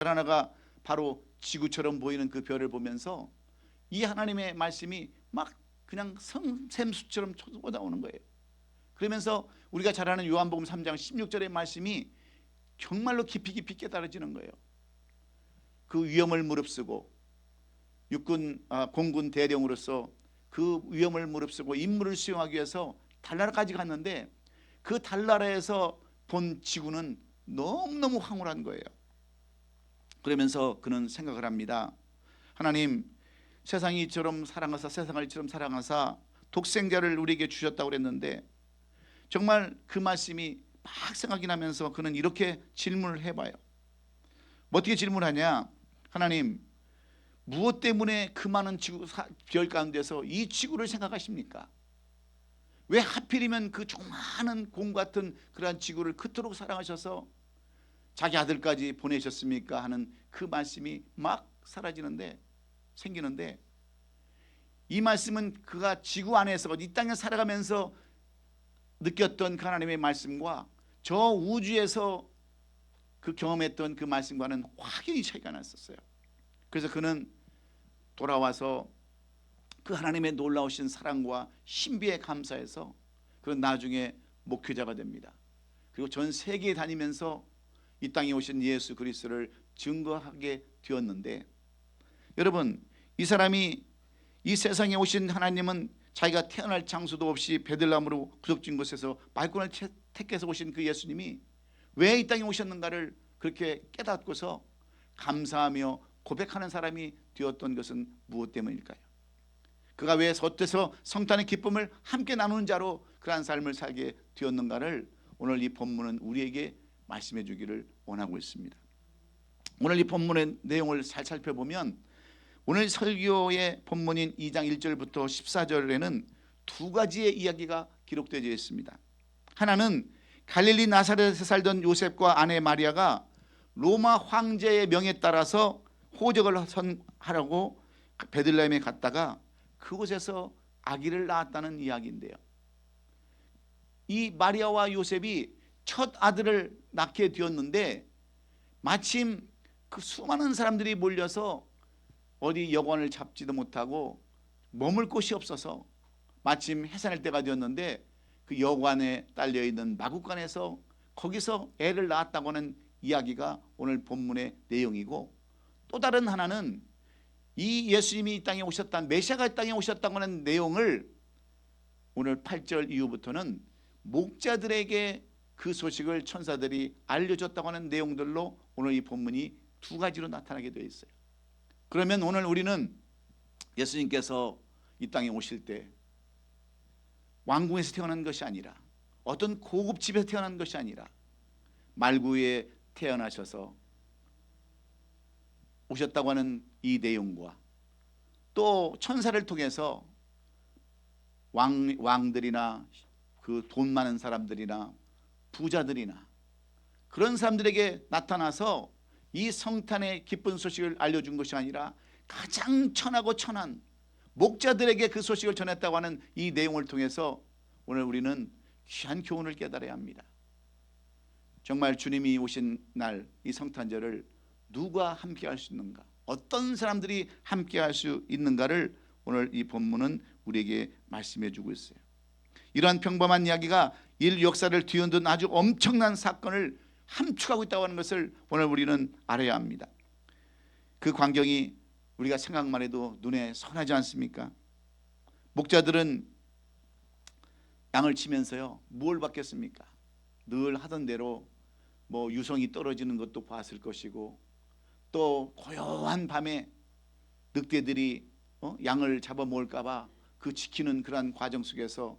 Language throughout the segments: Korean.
별 하나가 바로 지구처럼 보이는 그 별을 보면서 이 하나님의 말씀이 막 그냥 샘수처럼 쏟아오는 거예요. 그러면서 우리가 잘 아는 요한복음 3장 16절의 말씀이 정말로 깊이 깊이 깨달아지는 거예요. 그 위험을 무릅쓰고 공군 대령으로서 그 위험을 무릅쓰고 임무를 수행하기 위해서 달나라까지 갔는데 그 달나라에서 본 지구는 너무너무 황홀한 거예요. 그러면서 그는 생각을 합니다. 하나님, 세상이 이처럼 사랑하사 세상을 이처럼 사랑하사 독생자를 우리에게 주셨다고 그랬는데 정말 그 말씀이 막 생각이 나면서 그는 이렇게 질문을 해봐요. 어떻게 질문하냐? 하나님, 무엇 때문에 그 많은 지구 별 가운데서 이 지구를 생각하십니까? 왜 하필이면 그 조그마한 공 같은 그러한 지구를 그토록 사랑하셔서 자기 아들까지 보내셨습니까? 하는 그 말씀이 막 생기는데 이 말씀은 그가 지구 안에서 이 땅에 살아가면서 느꼈던 그 하나님의 말씀과 저 우주에서 그 경험했던 그 말씀과는 확연히 차이가 났었어요. 그래서 그는 돌아와서 그 하나님의 놀라우신 사랑과 신비에 감사해서 그는 나중에 목회자가 됩니다. 그리고 전 세계에 다니면서 이 땅에 오신 예수 그리스도를 증거하게 되었는데, 여러분, 이 사람이 이 세상에 오신 하나님은 자기가 태어날 장소도 없이 베들레헴으로 구석진 곳에서 말군을 택해서 오신 그 예수님이 왜 이 땅에 오셨는가를 그렇게 깨닫고서 감사하며 고백하는 사람이 되었던 것은 무엇 때문일까요? 그가 왜 겉에서 성탄의 기쁨을 함께 나누는 자로 그러한 삶을 살게 되었는가를 오늘 이 본문은 우리에게 말씀해 주기를 원하고 있습니다. 오늘 이 본문의 내용을 잘 살펴보면 오늘 설교의 본문인 2장 1절부터 14절에는 두 가지의 이야기가 기록되어 있습니다. 하나는 갈릴리 나사렛에 살던 요셉과 아내 마리아가 로마 황제의 명에 따라서 호적을 하려고 베들레헴에 갔다가 그곳에서 아기를 낳았다는 이야기인데요. 이 마리아와 요셉이 첫 아들을 낳게 되었는데 마침 그 수많은 사람들이 몰려서 어디 여관을 잡지도 못하고 머물 곳이 없어서 마침 해산할 때가 되었는데 그 여관에 딸려있는 마구간에서 거기서 애를 낳았다고 하는 이야기가 오늘 본문의 내용이고, 또 다른 하나는 이 예수님이 이 땅에 오셨다, 메시아가 이 땅에 오셨다고 하는 내용을 오늘 8절 이후부터는 목자들에게 그 소식을 천사들이 알려줬다고 하는 내용들로 오늘 이 본문이 두 가지로 나타나게 되어 있어요. 그러면 오늘 우리는 예수님께서 이 땅에 오실 때 왕궁에서 태어난 것이 아니라 어떤 고급 집에서 태어난 것이 아니라 말구에 태어나셔서 오셨다고 하는 이 내용과 또 천사를 통해서 왕들이나 그 돈 많은 사람들이나 부자들이나 그런 사람들에게 나타나서 이 성탄의 기쁜 소식을 알려준 것이 아니라 가장 천하고 천한 목자들에게 그 소식을 전했다고 하는 이 내용을 통해서 오늘 우리는 귀한 교훈을 깨달아야 합니다. 정말 주님이 오신 날 이 성탄절을 누가 함께 할 수 있는가, 어떤 사람들이 함께 할 수 있는가를 오늘 이 본문은 우리에게 말씀해 주고 있어요. 이러한 평범한 이야기가 인류 역사를 뒤흔든 아주 엄청난 사건을 함축하고 있다고 하는 것을 오늘 우리는 알아야 합니다. 그 광경이 우리가 생각만 해도 눈에 선하지 않습니까? 목자들은 양을 치면서요, 뭘 받겠습니까? 늘 하던 대로 뭐 유성이 떨어지는 것도 봤을 것이고, 또 고요한 밤에 늑대들이 양을 잡아먹을까 봐 그 지키는 그러한 과정 속에서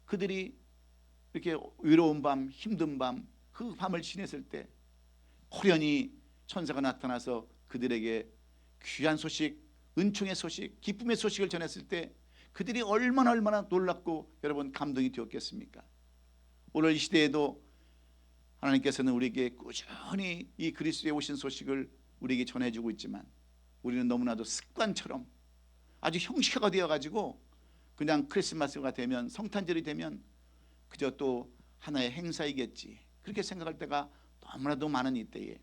그들이 이렇게 외로운 밤, 힘든 밤, 그 밤을 지냈을 때 호련히 천사가 나타나서 그들에게 귀한 소식, 은총의 소식, 기쁨의 소식을 전했을 때 그들이 얼마나 놀랍고 여러분 감동이 되었겠습니까? 오늘 이 시대에도 하나님께서는 우리에게 꾸준히 이 그리스도의 오신 소식을 우리에게 전해주고 있지만 우리는 너무나도 습관처럼 아주 형식화가 되어가지고 그냥 크리스마스가 되면, 성탄절이 되면 그저 또 하나의 행사이겠지, 그렇게 생각할 때가 너무나도 많은 이때에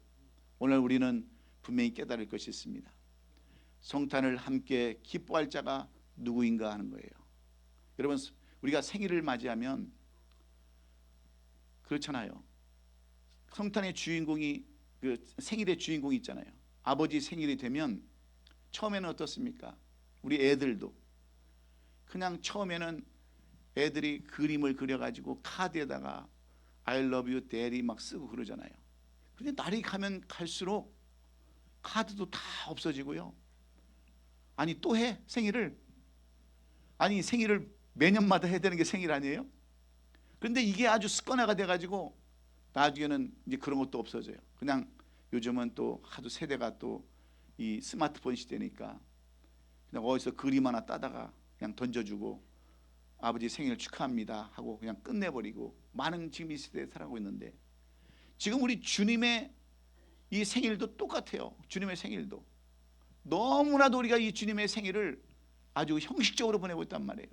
오늘 우리는 분명히 깨달을 것이 있습니다. 성탄을 함께 기뻐할 자가 누구인가 하는 거예요. 여러분, 우리가 생일을 맞이하면 그렇잖아요. 성탄의 주인공이, 그 생일의 주인공이 있잖아요. 아버지 생일이 되면 처음에는 어떻습니까? 우리 애들도 그냥 처음에는 애들이 그림을 그려가지고 카드에다가 I love you daddy 막 쓰고 그러잖아요. 근데 날이 가면 갈수록 카드도 다 없어지고요. 아니 또 해? 생일을? 아니 생일을 매년마다 해야 되는 게 생일 아니에요? 그런데 이게 아주 습관화가 돼가지고 나중에는 이제 그런 것도 없어져요. 그냥 요즘은 또 하도 세대가 또 이 스마트폰 시대니까 그냥 어디서 그림 하나 따다가 그냥 던져주고 아버지 생일 축하합니다 하고 그냥 끝내버리고 많은 지금 이 시대에 살아가고 있는데, 지금 우리 주님의 이 생일도 똑같아요. 주님의 생일도 너무나도 우리가 이 주님의 생일을 아주 형식적으로 보내고 있단 말이에요.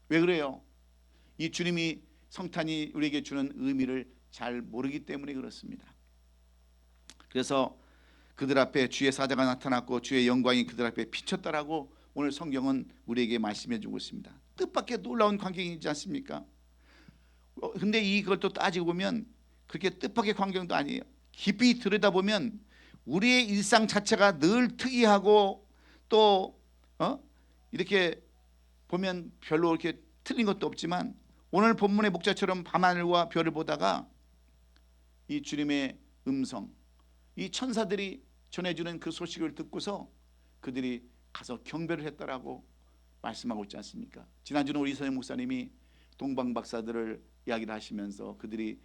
왜 그래요? 이 주님이 성탄이 우리에게 주는 의미를 잘 모르기 때문에 그렇습니다. 그래서 그들 앞에 주의 사자가 나타났고 주의 영광이 그들 앞에 비쳤다라고 오늘 성경은 우리에게 말씀해 주고 있습니다. 뜻밖의 놀라운 광경이지 않습니까? 근데 이걸 또 따지고 보면 그렇게 뜻밖의 광경도 아니에요. 깊이 들여다보면 우리의 일상 자체가 늘 특이하고 또 이렇게 보면 별로 이렇게 틀린 것도 없지만, 오늘 본문의 목자처럼 밤하늘과 별을 보다가 이 주님의 음성, 이 천사들이 전해주는 그 소식을 듣고서 그들이 가서 경배를 했다라고 말씀하고 있지 않습니까? 지난주는 우리 이선영 목사님이 동방 박사들을 이야기를 하시면서 그들이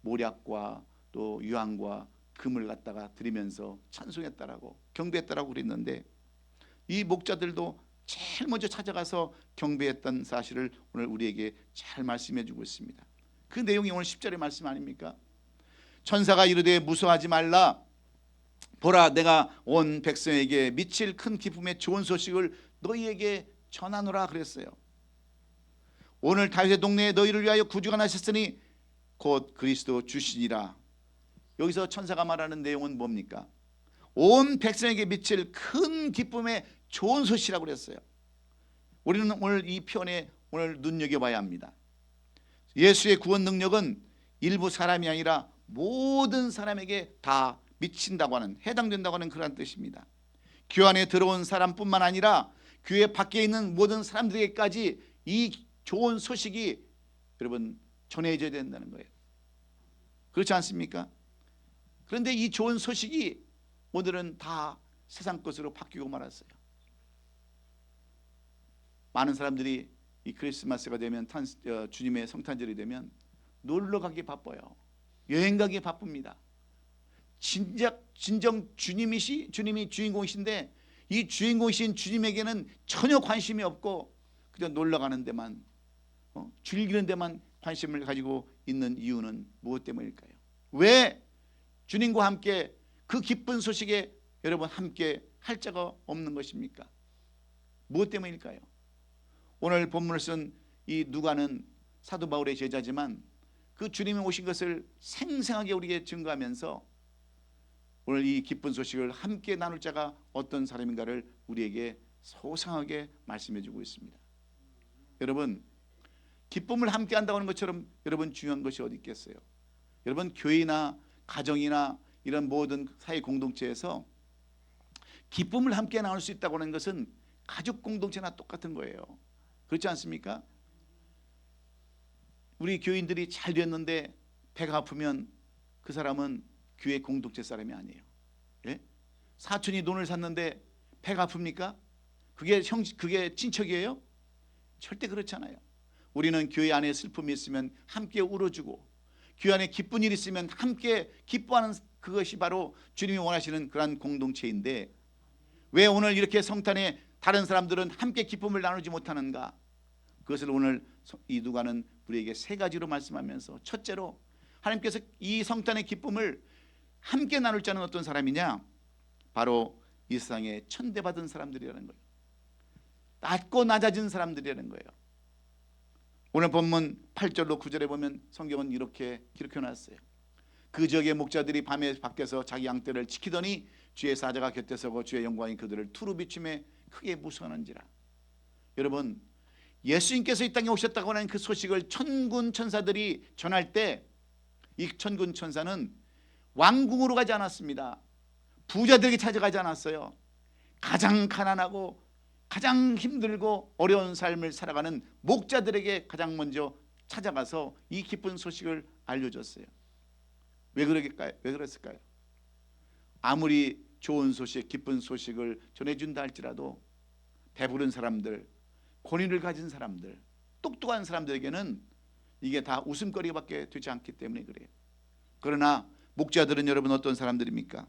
모략과 또 유황과 금을 갖다가 드리면서 찬송했다라고 경배했다라고 그랬는데, 이 목자들도 제일 먼저 찾아가서 경배했던 사실을 오늘 우리에게 잘 말씀해 주고 있습니다. 그 내용이 오늘 10절의 말씀 아닙니까? 천사가 이르되 무서워하지 말라, 보라 내가 온 백성에게 미칠 큰 기쁨의 좋은 소식을 너희에게 전하노라 그랬어요. 오늘 다윗의 동네에 너희를 위하여 구주가 나셨으니 곧 그리스도 주시니라. 여기서 천사가 말하는 내용은 뭡니까? 온 백성에게 미칠 큰 기쁨의 좋은 소식이라고 그랬어요. 우리는 오늘 이 편에 오늘 눈여겨봐야 합니다. 예수의 구원 능력은 일부 사람이 아니라 모든 사람에게 다 미친다고 하는, 해당된다고 하는 그런 뜻입니다. 교회 안에 들어온 사람뿐만 아니라 교회 밖에 있는 모든 사람들에게까지 이 좋은 소식이 여러분 전해져야 된다는 거예요. 그렇지 않습니까? 그런데 이 좋은 소식이 오늘은 다 세상 것으로 바뀌고 말았어요. 많은 사람들이 이 크리스마스가 되면 주님의 성탄절이 되면 놀러 가기 바빠요. 여행 가기 바쁩니다. 진정 주님이 주인공이신데 이 주인공이신 주님에게는 전혀 관심이 없고 그냥 놀러 가는 데만 즐기는 데만 관심을 가지고 있는 이유는 무엇 때문일까요? 왜 주님과 함께 그 기쁜 소식에 여러분 함께 할 자가 없는 것입니까? 무엇 때문일까요? 오늘 본문을 쓴 이 누가는 사도 바울의 제자지만 그 주님이 오신 것을 생생하게 우리에게 증거하면서 오늘 이 기쁜 소식을 함께 나눌 자가 어떤 사람인가를 우리에게 소상하게 말씀해 주고 있습니다. 여러분, 기쁨을 함께 한다고 하는 것처럼 여러분 중요한 것이 어디 있겠어요? 여러분 교회나 가정이나 이런 모든 사회 공동체에서 기쁨을 함께 나눌 수 있다고 하는 것은 가족 공동체나 똑같은 거예요. 그렇지 않습니까? 우리 교인들이 잘 됐는데 배가 아프면 그 사람은 교회 공동체 사람이 아니에요. 예? 사촌이 돈을 샀는데 배가 아픕니까? 그게 친척이에요? 절대 그렇잖아요. 우리는 교회 안에 슬픔이 있으면 함께 울어주고, 교회 안에 기쁜 일이 있으면 함께 기뻐하는, 그것이 바로 주님이 원하시는 그런 공동체인데, 왜 오늘 이렇게 성탄에 다른 사람들은 함께 기쁨을 나누지 못하는가? 그것을 오늘 이 누가는 우리에게 세 가지로 말씀하면서, 첫째로 하나님께서 이 성탄의 기쁨을 함께 나눌 자는 어떤 사람이냐? 바로 이 세상에 천대받은 사람들이라는 거예요. 낮고 낮아진 사람들이라는 거예요. 오늘 본문 8절로 9절에 보면 성경은 이렇게 기록해 놨어요. 그 지역의 목자들이 밤에 밖에서 자기 양떼를 지키더니 주의 사자가 곁에 서고 주의 영광이 그들을 투루 비춤에 크게 무서워하는지라. 여러분, 예수님께서 이 땅에 오셨다고 하는 그 소식을 천군 천사들이 전할 때 이 천군 천사는 왕궁으로 가지 않았습니다. 부자들에게 찾아가지 않았어요. 가장 가난하고 가장 힘들고 어려운 삶을 살아가는 목자들에게 가장 먼저 찾아가서 이 기쁜 소식을 알려줬어요. 왜 그랬을까요? 아무리 좋은 소식, 기쁜 소식을 전해준다 할지라도 배부른 사람들, 권위를 가진 사람들, 똑똑한 사람들에게는 이게 다 웃음거리밖에 되지 않기 때문에 그래요. 그러나 목자들은 여러분 어떤 사람들입니까?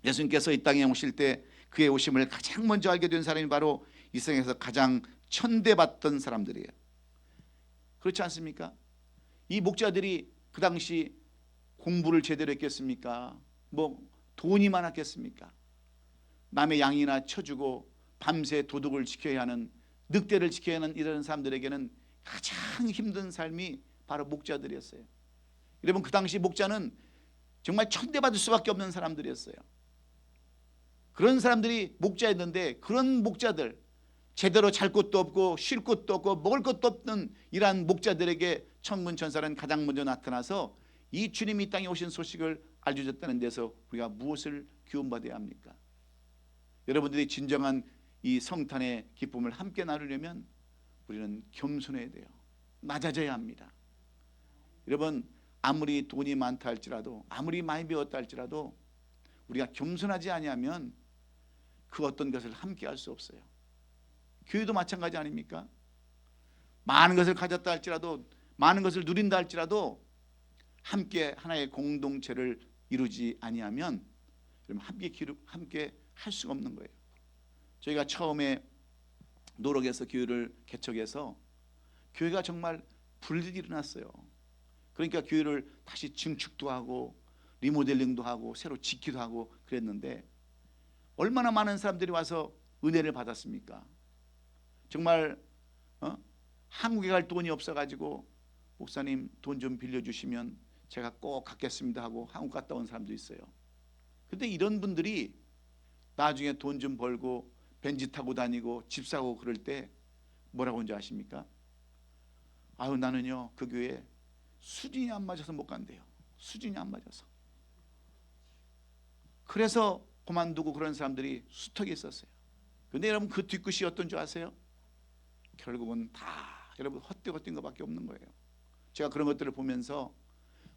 예수님께서 이 땅에 오실 때 그의 오심을 가장 먼저 알게 된 사람이 바로 이 세상에서 가장 천대받던 사람들이에요. 그렇지 않습니까? 이 목자들이 그 당시 공부를 제대로 했겠습니까? 뭐 돈이 많았겠습니까? 남의 양이나 쳐주고 밤새 도둑을 지켜야 하는, 늑대를 지켜야 하는 이런 사람들에게는 가장 힘든 삶이 바로 목자들이었어요. 여러분, 그 당시 목자는 정말 천대받을 수밖에 없는 사람들이었어요. 그런 사람들이 목자였는데, 그런 목자들, 제대로 잘 곳도 없고 쉴 곳도 없고 먹을 것도 없는 이러한 목자들에게 천군 천사는 가장 먼저 나타나서 이 주님이 이 땅에 오신 소식을 알려줬다는 데서 우리가 무엇을 교훈받아야 합니까? 여러분들이 진정한 이 성탄의 기쁨을 함께 나누려면 우리는 겸손해야 돼요. 낮아져야 합니다. 여러분, 아무리 돈이 많다 할지라도, 아무리 많이 배웠다 할지라도 우리가 겸손하지 아니하면 그 어떤 것을 함께 할 수 없어요. 교회도 마찬가지 아닙니까? 많은 것을 가졌다 할지라도, 많은 것을 누린다 할지라도 함께 하나의 공동체를 이루지 아니하면 함께 할 수가 없는 거예요. 저희가 처음에 노력해서 교회를 개척해서 교회가 정말 불일이 일어났어요. 그러니까 교회를 다시 증축도 하고 리모델링도 하고 새로 짓기도 하고 그랬는데 얼마나 많은 사람들이 와서 은혜를 받았습니까? 정말 한국에 갈 돈이 없어가지고 목사님 돈 좀 빌려주시면 제가 꼭 갖겠습니다 하고 한국 갔다 온 사람도 있어요. 근데 이런 분들이 나중에 돈 좀 벌고 벤지 타고 다니고 집 사고 그럴 때 뭐라고 하는지 아십니까? 아유, 나는요 그 교회 수준이 안 맞아서 못 간대요. 수준이 안 맞아서. 그래서 그만두고 그런 사람들이 수턱에 있었어요. 근데 여러분, 그 뒤끝이 어떤 줄 아세요? 결국은 다 여러분 헛되고 것밖에 없는 거예요. 제가 그런 것들을 보면서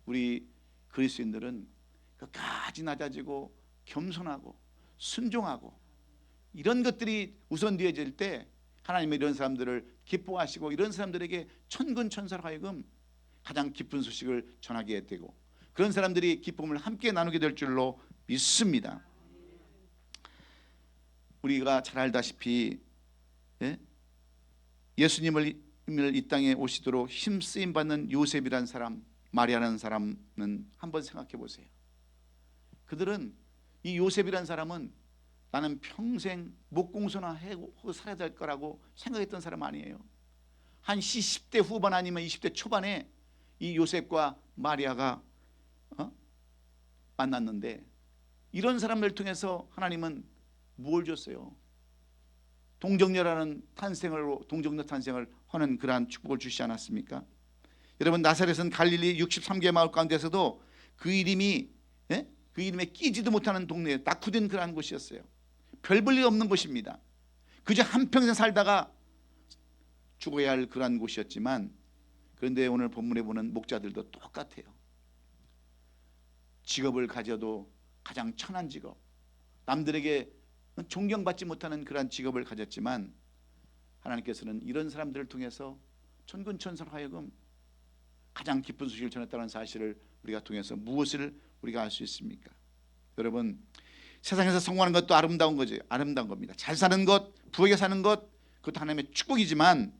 우리 그리스도인들은 끝까지 낮아지고 겸손하고 순종하고 이런 것들이 우선되어질 때 하나님은 이런 사람들을 기뻐하시고 이런 사람들에게 천군 천사로 하여금 가장 기쁜 소식을 전하게 되고 그런 사람들이 기쁨을 함께 나누게 될 줄로 믿습니다. 우리가 잘 알다시피 예수님을 이 땅에 오시도록 힘쓰임 받는 요셉이라는 사람, 마리아라는 사람은 한번 생각해 보세요. 그들은, 이 요셉이라는 사람은 나는 평생 목공소나 하고 살아야 될 거라고 생각했던 사람 아니에요. 한 10대 후반 아니면 20대 초반에 이 요셉과 마리아가 만났는데 이런 사람들 통해서 하나님은 뭘 줬어요? 동정녀라는 동정녀 탄생을 하는 그러한 축복을 주시지 않았습니까? 여러분, 나사렛은 갈릴리 63개 마을 가운데서도 그 이름에 끼지도 못하는 동네에 낙후된 그러한 곳이었어요. 별 볼 일 없는 곳입니다. 그저 한평생 살다가 죽어야 할 그러한 곳이었지만, 그런데 오늘 본문에 보는 목자들도 똑같아요. 직업을 가져도 가장 천한 직업, 남들에게 존경받지 못하는 그러한 직업을 가졌지만 하나님께서는 이런 사람들을 통해서 천군천사로 하여금 가장 기쁜 소식을 전했다는 사실을 우리가 통해서 무엇을 우리가 알 수 있습니까? 여러분, 세상에서 성공하는 것도 아름다운 거죠. 아름다운 겁니다. 잘 사는 것, 부하게 사는 것, 그것도 하나님의 축복이지만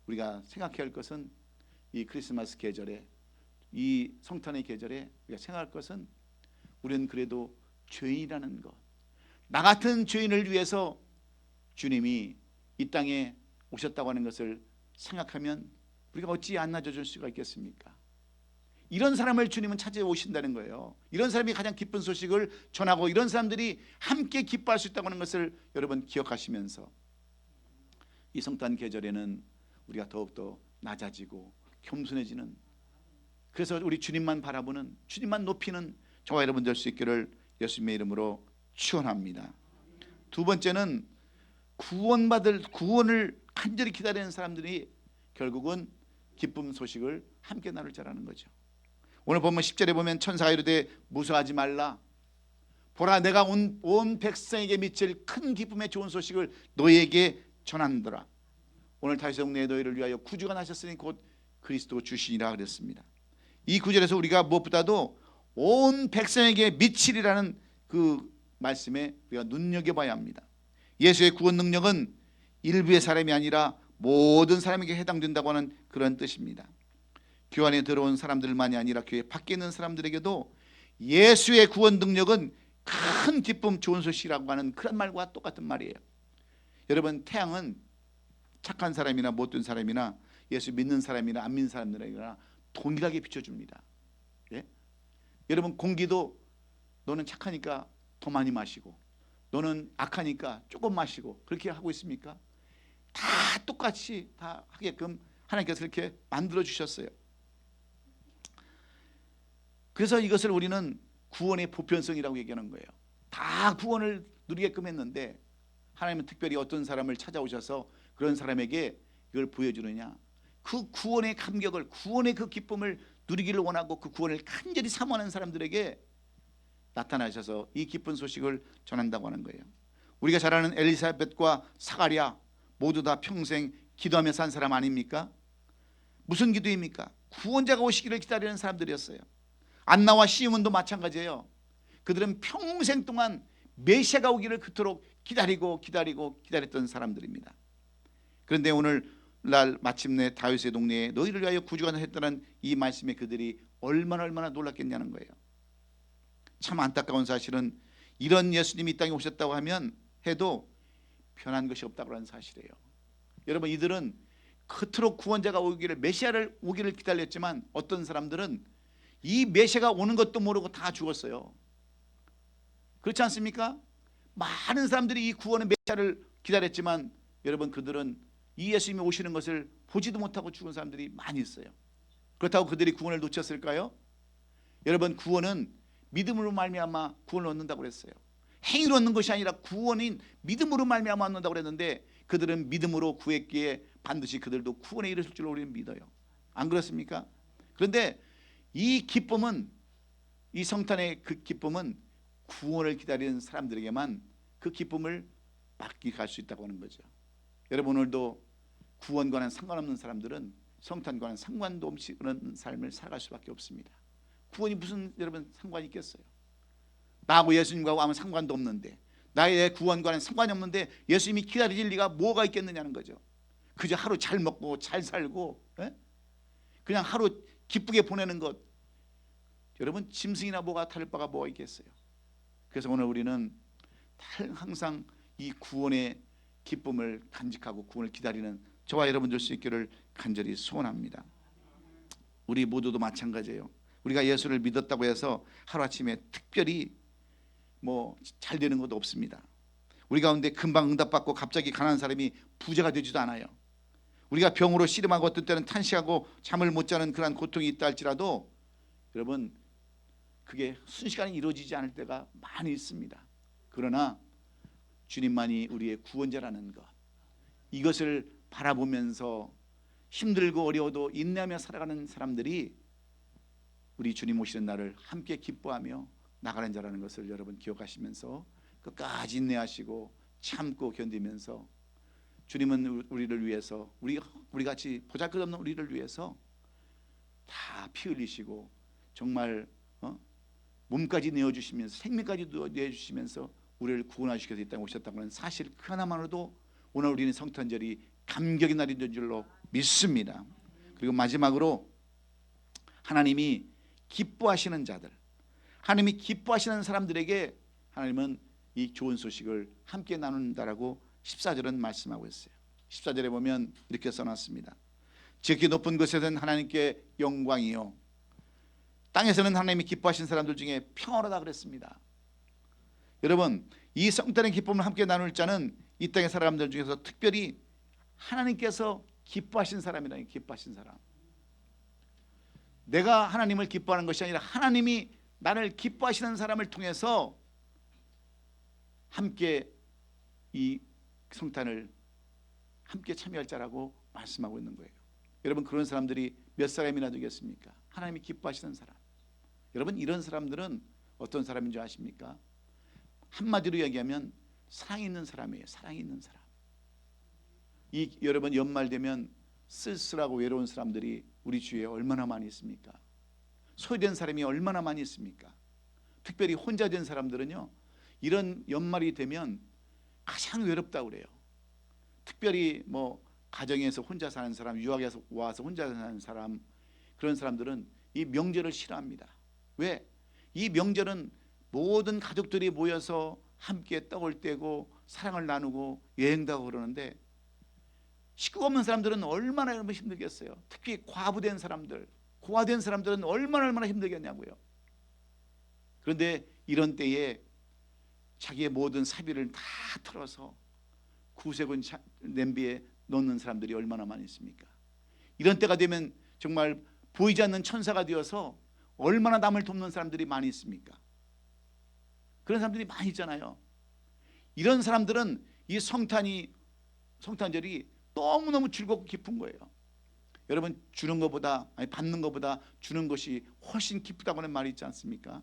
우리가 생각해야 할 것은 이 크리스마스 계절에, 이 성탄의 계절에 우리가 생각할 것은 우리는 그래도 죄인이라는 것, 나 같은 죄인을 위해서 주님이 이 땅에 오셨다고 하는 것을 생각하면 우리가 어찌 안 낮아질 수가 있겠습니까? 이런 사람을 주님은 찾아오신다는 거예요. 이런 사람이 가장 기쁜 소식을 전하고 이런 사람들이 함께 기뻐할 수 있다고 하는 것을 여러분 기억하시면서 이 성탄 계절에는 우리가 더욱더 낮아지고 겸손해지는, 그래서 우리 주님만 바라보는, 주님만 높이는 저와 여러분 될 수 있기를 예수님의 이름으로 축원합니다. 두 번째는 구원을 간절히 기다리는 사람들이 결국은 기쁨 소식을 함께 나눌 자라는 거죠. 오늘 보면 10절에 보면 천사가 이르되 무서워하지 말라. 보라, 내가 온 백성에게 미칠 큰 기쁨의 좋은 소식을 너희에게 전한노라. 오늘 다윗의 동네에 너희를 위하여 구주가 나셨으니 곧 그리스도 주시니라 그랬습니다. 이 구절에서 우리가 무엇보다도 온 백성에게 미칠이라는 그 말씀에 우리가 눈여겨봐야 합니다. 예수의 구원 능력은 일부의 사람이 아니라 모든 사람에게 해당된다고 하는 그런 뜻입니다. 교회 안에 들어온 사람들만이 아니라 교회 밖에 있는 사람들에게도 예수의 구원 능력은 큰 기쁨, 좋은 소식이라고 하는 그런 말과 똑같은 말이에요. 여러분, 태양은 착한 사람이나 못된 사람이나 예수 믿는 사람이나 안 믿는 사람들에게나 동일하게 비춰줍니다. 예? 여러분, 공기도 너는 착하니까 더 많이 마시고 너는 악하니까 조금 마시고 그렇게 하고 있습니까? 다 똑같이 다 하게끔 하나님께서 그렇게 만들어 주셨어요. 그래서 이것을 우리는 구원의 보편성이라고 얘기하는 거예요. 다 구원을 누리게끔 했는데 하나님은 특별히 어떤 사람을 찾아오셔서 그런 사람에게 이걸 보여주느냐, 그 구원의 감격을, 구원의 그 기쁨을 누리기를 원하고 그 구원을 간절히 사모하는 사람들에게 나타나셔서 이 기쁜 소식을 전한다고 하는 거예요. 우리가 잘 아는 엘리사벳과 사가랴 모두 다 평생 기도하며 산 사람 아닙니까? 무슨 기도입니까? 구원자가 오시기를 기다리는 사람들이었어요. 안나와 시므온도 마찬가지예요. 그들은 평생 동안 메시아가 오기를 그토록 기다렸던 사람들입니다. 그런데 오늘날 마침내 다윗의 동네에 너희를 위하여 구주가 나셨다는 이 말씀에 그들이 얼마나 놀랐겠냐는 거예요. 참 안타까운 사실은 이런 예수님이 이 땅에 오셨다고 하면 해도 변한 것이 없다고 하는 사실이에요. 여러분, 이들은 그토록 구원자가 오기를, 메시아를 오기를 기다렸지만 어떤 사람들은 이 메시아가 오는 것도 모르고 다 죽었어요. 그렇지 않습니까? 많은 사람들이 이 구원의 메시아를 기다렸지만 여러분, 그들은 이 예수님이 오시는 것을 보지도 못하고 죽은 사람들이 많이 있어요. 그렇다고 그들이 구원을 놓쳤을까요? 여러분, 구원은 믿음으로 말미암아 구원을 얻는다고 그랬어요. 행위로 얻는 것이 아니라 구원인 믿음으로 말미암아 얻는다고 그랬는데 그들은 믿음으로 구했기에 반드시 그들도 구원에 이르실 줄로 우리는 믿어요. 안 그렇습니까? 그런데 이 기쁨은, 이 성탄의 그 기쁨은 구원을 기다리는 사람들에게만 그 기쁨을 맡기게 할 수 있다고 하는 거죠. 여러분, 오늘도 구원과는 상관없는 사람들은 성탄과는 상관도 없이 그런 삶을 살아갈 수밖에 없습니다. 구원이 무슨 여러분 상관이 있겠어요? 나하고 예수님과 아무 상관도 없는데, 나의 구원과는 상관이 없는데 예수님이 기다릴 리가 뭐가 있겠느냐는 거죠. 그저 하루 잘 먹고 잘 살고 그냥 하루 기쁘게 보내는 것, 여러분 짐승이나 뭐가 다를 바가 뭐가 있겠어요? 그래서 오늘 우리는 항상 이 구원의 기쁨을 간직하고 구원을 기다리는 저와 여러분 될 수 있기를 간절히 소원합니다. 우리 모두도 마찬가지예요. 우리가 예수를 믿었다고 해서 하루아침에 특별히 뭐 잘 되는 것도 없습니다. 우리 가운데 금방 응답받고 갑자기 가난한 사람이 부자가 되지도 않아요. 우리가 병으로 씨름하고 어떤 때는 탄식하고 잠을 못 자는 그런 고통이 있다 할지라도 여러분, 그게 순식간에 이루어지지 않을 때가 많이 있습니다. 그러나 주님만이 우리의 구원자라는 것, 이것을 바라보면서 힘들고 어려워도 인내하며 살아가는 사람들이 우리 주님 오시는 날을 함께 기뻐하며 나가는 자라는 것을 여러분 기억하시면서 끝까지 인내하시고 참고 견디면서 주님은 우리를 위해서, 우리 같이 보잘것없는 우리를 위해서 다 피 흘리시고 정말 몸까지 내어주시면서 생명까지 내어주시면서 우리를 구원하시기 위해서 이 땅에 오셨다고 하는 사실 그 하나만으로도 오늘 우리는 성탄절이 감격의 날이 된 줄로 믿습니다. 그리고 마지막으로 하나님이 기뻐하시는 자들, 하나님이 기뻐하시는 사람들에게 하나님은 이 좋은 소식을 함께 나눈다라고 14절은 말씀하고 있어요. 14절에 보면 이렇게 써놨습니다. 지극히 높은 곳에서는 하나님께 영광이요 땅에서는 하나님이 기뻐하신 사람들 중에 평안하다 그랬습니다. 여러분, 이 성탄의 기쁨을 함께 나눌 자는 이 땅의 사람들 중에서 특별히 하나님께서 기뻐하신 사람이라. 기뻐하신 사람. 내가 하나님을 기뻐하는 것이 아니라 하나님이 나를 기뻐하시는 사람을 통해서 함께 이 성탄을 함께 참여할 자라고 말씀하고 있는 거예요. 여러분, 그런 사람들이 몇 사람이나 되겠습니까? 하나님이 기뻐하시는 사람. 여러분, 이런 사람들은 어떤 사람인 줄 아십니까? 한마디로 얘기하면 사랑이 있는 사람이에요. 사랑이 있는 사람. 여러분, 연말 되면 쓸쓸하고 외로운 사람들이 우리 주위에 얼마나 많이 있습니까? 소외된 사람이 얼마나 많이 있습니까? 특별히 혼자 된 사람들은요, 이런 연말이 되면 가장 외롭다고 그래요. 특별히 뭐 가정에서 혼자 사는 사람, 유학에서 와서 혼자 사는 사람, 그런 사람들은 이 명절을 싫어합니다. 왜? 이 명절은 모든 가족들이 모여서 함께 떡을 떼고 사랑을 나누고 여행도 하고 그러는데, 식구가 없는 사람들은 얼마나 힘들겠어요. 특히 과부된 사람들, 고아된 사람들은 얼마나 힘들겠냐고요. 그런데 이런 때에 자기의 모든 사비를 다 털어서 구세군 냄비에 넣는 사람들이 얼마나 많이 있습니까? 이런 때가 되면 정말 보이지 않는 천사가 되어서 얼마나 남을 돕는 사람들이 많이 있습니까? 그런 사람들이 많이 있잖아요. 이런 사람들은 이 성탄절이 너무너무 즐겁고 기쁜 거예요. 여러분, 주는 것보다, 아니 받는 것보다 주는 것이 훨씬 기쁘다고는 말이 있지 않습니까?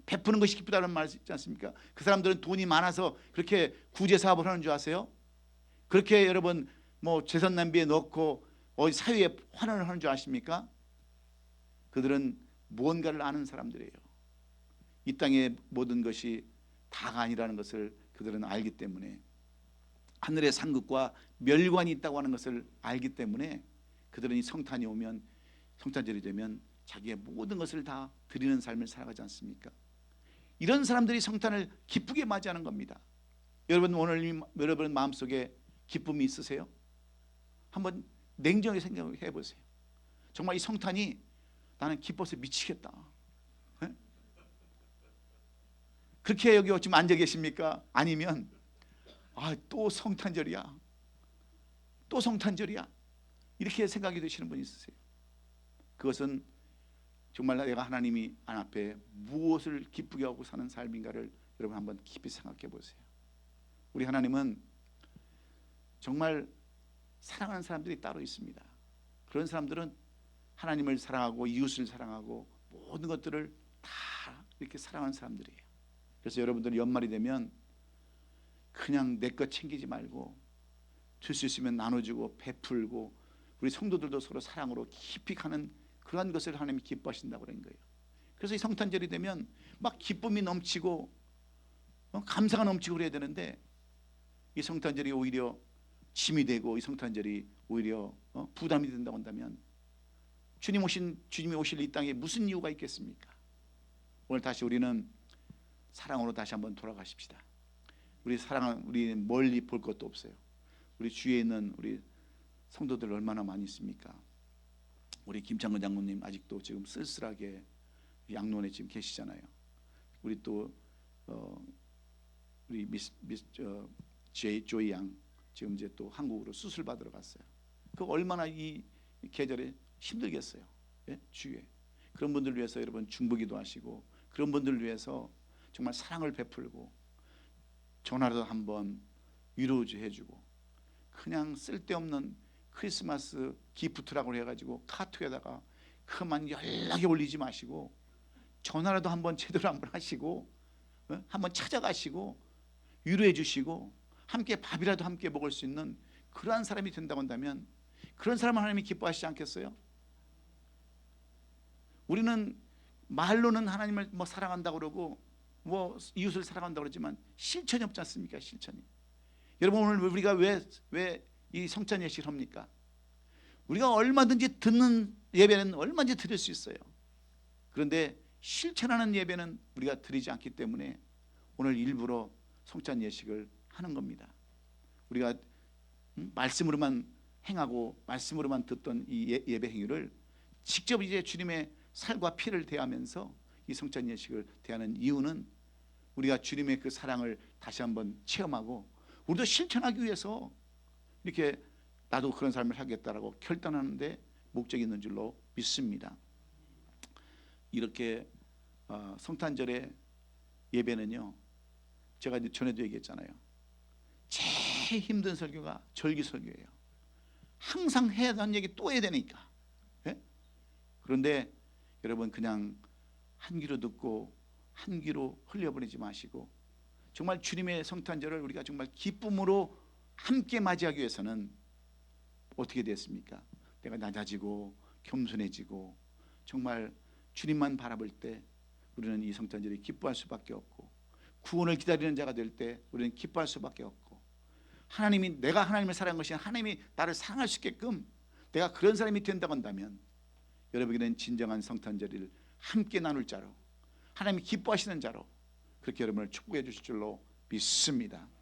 베푸는 것이 기쁘다는 말이 있지 않습니까? 그 사람들은 돈이 많아서 그렇게 구제 사업을 하는 줄 아세요? 그렇게 여러분 뭐 재산 낭비에 넣고 어디 사회에 환원을 하는 줄 아십니까? 그들은 무언가를 아는 사람들이에요. 이 땅의 모든 것이 다가 아니라는 것을 그들은 알기 때문에, 하늘의 상급과 멸관이 있다고 하는 것을 알기 때문에 그들은 이 성탄이 오면, 성탄절이 되면 자기의 모든 것을 다 드리는 삶을 살아가지 않습니까? 이런 사람들이 성탄을 기쁘게 맞이하는 겁니다. 여러분, 오늘 여러분 마음속에 기쁨이 있으세요? 한번 냉정하게 생각해 보세요. 정말 이 성탄이 나는 기뻐서 미치겠다. 네? 그렇게 여기 지금 앉아 계십니까? 아니면 또 성탄절이야, 또 성탄절이야, 이렇게 생각이 드시는 분이 있으세요? 그것은 정말 내가 하나님이 앞에 무엇을 기쁘게 하고 사는 삶인가를 여러분 한번 깊이 생각해 보세요. 우리 하나님은 정말 사랑하는 사람들이 따로 있습니다. 그런 사람들은 하나님을 사랑하고 이웃을 사랑하고 모든 것들을 다 이렇게 사랑하는 사람들이에요. 그래서 여러분들 연말이 되면 그냥 내 것 챙기지 말고 줄 수 있으면 나눠주고 베풀고, 우리 성도들도 서로 사랑으로 깊이 가는 그러한 것을 하나님이 기뻐하신다고 그런 거예요. 그래서 이 성탄절이 되면 막 기쁨이 넘치고 감사가 넘치고 그래야 되는데, 이 성탄절이 오히려 짐이 되고 이 성탄절이 오히려 부담이 된다고 한다면 주님이 오실 이 땅에 무슨 이유가 있겠습니까? 오늘 다시 우리는 사랑으로 다시 한번 돌아가십시다. 우리 멀리 볼 것도 없어요. 우리 주위에 있는 우리 성도들 얼마나 많이 있습니까? 우리 김창근 장로님 아직도 지금 쓸쓸하게 양론에 지금 계시잖아요. 우리 또 우리 조이 양 지금 이제 또 한국으로 수술 받으러 갔어요. 그 얼마나 이 계절에 힘들겠어요. 예? 주위에 그런 분들 위해서 여러분 중보기도 하시고, 그런 분들 위해서 정말 사랑을 베풀고 전화라도 한번 위로해주고, 그냥 쓸데없는 크리스마스 기프트라고 해가지고 카톡에다가 그만 연락이 올리지 마시고 전화라도 한번 제대로 한번 하시고 한번 찾아가시고 위로해 주시고 함께 밥이라도 함께 먹을 수 있는 그러한 사람이 된다고 한다면, 그런 사람을 하나님이 기뻐하시지 않겠어요? 우리는 말로는 하나님을 뭐 사랑한다고 그러고 뭐 이웃을 사랑한다고 그러지만 실천이 없지 않습니까? 실천이. 여러분, 오늘 우리가 왜 이 성찬 예식을 합니까? 우리가 얼마든지 듣는 예배는 얼마든지 드릴 수 있어요. 그런데 실천하는 예배는 우리가 드리지 않기 때문에 오늘 일부러 성찬 예식을 하는 겁니다. 우리가 말씀으로만 행하고 말씀으로만 듣던 이 예배 행위를 직접 이제 주님의 살과 피를 대하면서 이 성찬 예식을 대하는 이유는 우리가 주님의 그 사랑을 다시 한번 체험하고 우리도 실천하기 위해서 이렇게 나도 그런 삶을 하겠다라고 결단하는데 목적이 있는 줄로 믿습니다. 이렇게 성탄절의 예배는요, 제가 전에도 얘기했잖아요. 제일 힘든 설교가 절기설교예요. 항상 해야 하는 얘기 또 해야 되니까. 예? 그런데 여러분, 그냥 한 귀로 듣고 한 귀로 흘려보내지 마시고 정말 주님의 성탄절을 우리가 정말 기쁨으로 함께 맞이하기 위해서는 어떻게 됐습니까? 내가 낮아지고 겸손해지고 정말 주님만 바라볼 때 우리는 이 성탄절이 기뻐할 수밖에 없고, 구원을 기다리는 자가 될 때 우리는 기뻐할 수밖에 없고, 하나님이, 내가 하나님을 사랑한 것이 하나님이 나를 사랑할 수 있게끔 내가 그런 사람이 된다고 한다면 여러분에게는 진정한 성탄절을 함께 나눌 자로, 하나님이 기뻐하시는 자로 그렇게 여러분을 축복해 주실 줄로 믿습니다.